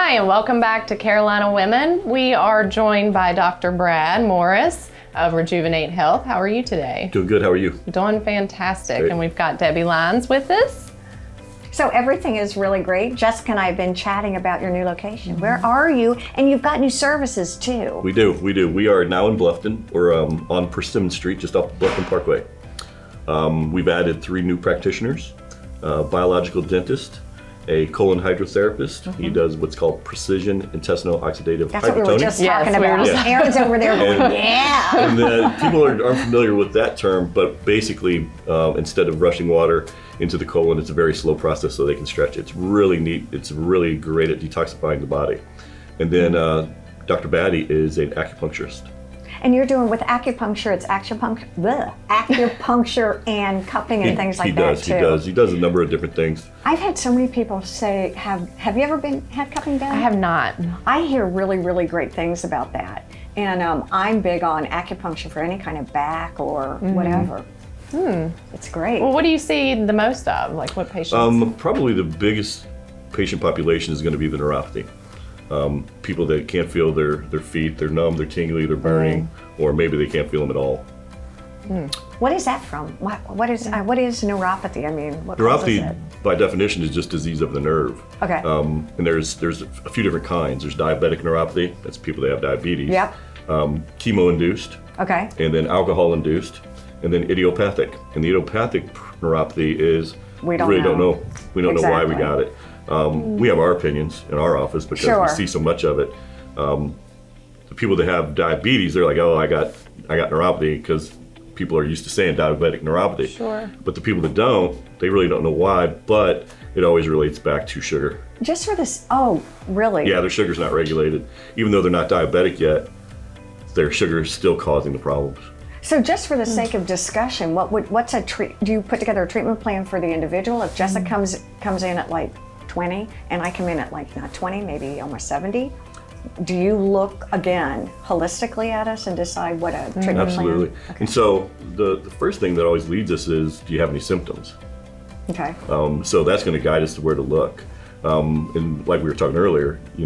Hi, and welcome back to Carolina Women. We are joined by Dr. Brad Morris of Rejuvenate Health. How are you today? Doing good. How are you? Doing fantastic. Great. And we've got Debi Lynes with us. So everything is really great. Jessica and I have been chatting about your new location. Where are you? And you've got new services too. We do. We are now in Bluffton. We're on Persimmon Street, just off the Bluffton Parkway. We've added 3 new practitioners, a biological dentist, a colon hydrotherapist. He does what's called precision intestinal oxidative That's hypertoning. what we were just Yes, talking we were about. just- Aaron's over there going, yeah. And then people aren't familiar with that term, but basically, instead of rushing water into the colon, it's a very slow process so they can stretch it. It's really neat. It's really great at detoxifying the body. And then Dr. Batty is an acupuncturist. And you're doing with acupuncture, it's acupuncture and cupping and things like that too. He does a number of different things. I've had so many people say, have you ever had cupping done? I have not. I hear really, really great things about that. And I'm big on acupuncture for any kind of back or whatever. It's great. Well, what do you see the most of? Like what patients? Probably the biggest patient population is going to be the neuropathy. People that can't feel their feet, they're numb, they're tingly, they're burning, or maybe they can't feel them at all. What is that from? What is neuropathy? I mean, what causes Neuropathy, it? by definition, is just disease of the nerve. Okay. And there's a few different kinds. There's diabetic neuropathy. That's people that have diabetes. Yep. Chemo-induced, Okay. and then alcohol-induced, and then idiopathic. And the idiopathic neuropathy is We don't really know. don't know. We don't know why we Exactly. got it. We have our opinions in our office because Sure. we see so much of it. The people that have diabetes, they're like, oh, I got neuropathy because people are used to saying diabetic neuropathy. Sure. But the people that don't, they really don't know why, but it always relates back to sugar. Just for this, oh, really? Yeah, their sugar's not regulated. Even though they're not diabetic yet, their sugar is still causing the problems. So just for the sake of discussion, do you put together a treatment plan for the individual? If Jessica comes in at like 20 and I come in at like not 20, maybe almost 70, do you look again holistically at us and decide what a treatment Absolutely. plan? Okay. And so the first thing that always leads us is, do you have any symptoms? Okay. So that's going to guide us to where to look. And like we were talking earlier, do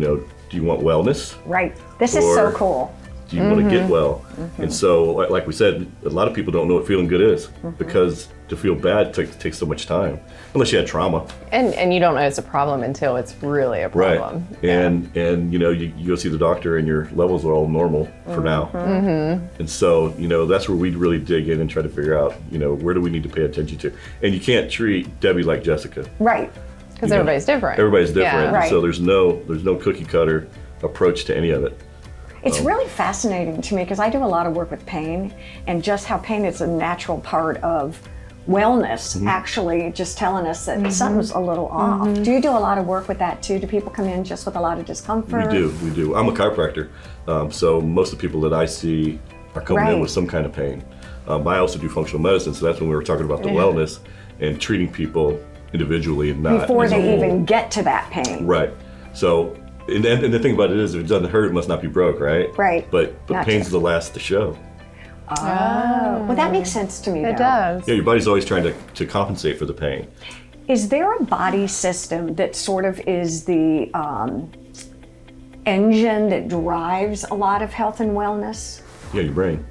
you want wellness? Right. This is so Or- cool. Do you want to get well? And so, like we said, a lot of people don't know what feeling good is because to feel bad takes so much time, unless you had trauma. And you don't know it's a problem until it's really a problem. And you go see the doctor and your levels are all normal for now. And so, that's where we really dig in and try to figure out, where do we need to pay attention to? And you can't treat Debi like Jessica. Right. Because everybody's different. Everybody's different. Yeah. Right. So there's no cookie cutter approach to any of it. It's really fascinating to me because I do a lot of work with pain and just how pain is a natural part of wellness, actually just telling us that something's a little off. Do you do a lot of work with that too? Do people come in just with a lot of discomfort? We do. I'm a chiropractor, so most of the people that I see are coming in Right. with some kind of pain. But I also do functional medicine, so that's when we were talking about the wellness and treating people individually and not Before as a they whole. even get to that pain. Right. So, and the thing about it is, if it doesn't hurt, it must not be broke, right? Right. But Not pain's just- the last to show. Oh, well, that makes sense to me. It though. does. Yeah, your body's always trying to compensate for the pain. Is there a body system that sort of is the engine that drives a lot of health and wellness? Yeah, your brain.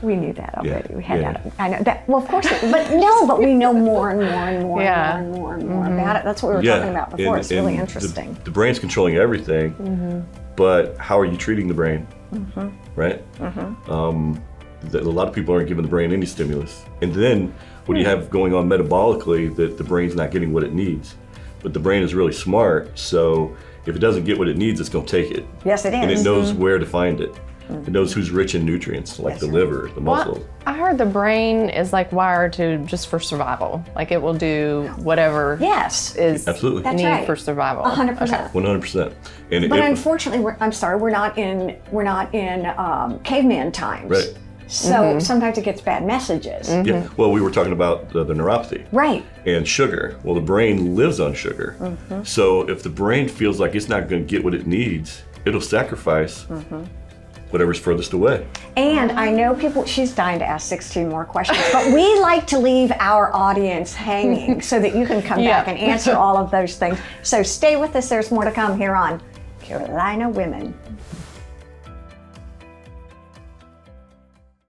We knew that already. Yeah, We had yeah. that. I know that. Well, of course, but we know more and more and more Yeah. and more and more and more about it. That's what we were talking about before. It's really interesting. The brain's controlling everything, but how are you treating the brain? Right? A lot of people aren't giving the brain any stimulus. And then what do you have going on metabolically that the brain's not getting what it needs? But the brain is really smart, so if it doesn't get what it needs, it's going to take it. Yes, it is. And it knows where to find it. It knows who's rich in nutrients, like the liver, the muscles. Well, I heard the brain is like wired to just for survival. Like it will do whatever Yes. is Absolutely. That's need right. for survival. 100%. 100%. And But unfortunately, we're not in caveman times. Right. So sometimes it gets bad messages. Yeah. Well, we were talking about the neuropathy. Right. And sugar. Well, the brain lives on sugar. So if the brain feels like it's not going to get what it needs, it'll sacrifice whatever's furthest away. And I know people, she's dying to ask 16 more questions, but we like to leave our audience hanging so that you can come back and answer all of those things. So stay with us, there's more to come here on Carolina Women.